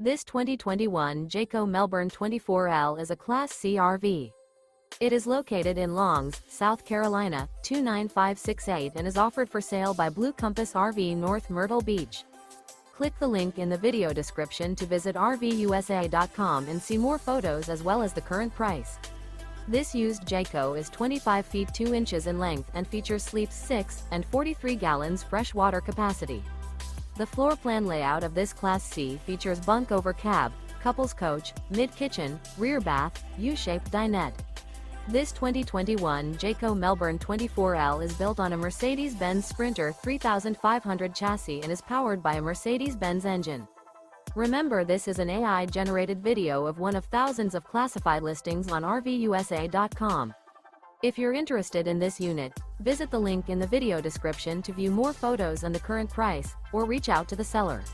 This 2021 Jayco Melbourne 24L is a Class C RV. It is located in Longs, South Carolina, 29568 and is offered for sale by Blue Compass RV North Myrtle Beach. Click the link in the video description to visit RVUSA.com and see more photos as well as the current price. This used Jayco is 25 feet 2 inches in length and features sleeps 6 and 43 gallons fresh water capacity. The floor plan layout of this Class C features bunk over cab, couples coach, mid-kitchen, rear bath, U-shaped dinette. This 2021 Jayco Melbourne 24L is built on a Mercedes-Benz Sprinter 3500 chassis and is powered by a Mercedes-Benz engine. Remember, this is an AI-generated video of one of thousands of classified listings on RVUSA.com. If you're interested in this unit, visit the link in the video description to view more photos and the current price, or reach out to the seller.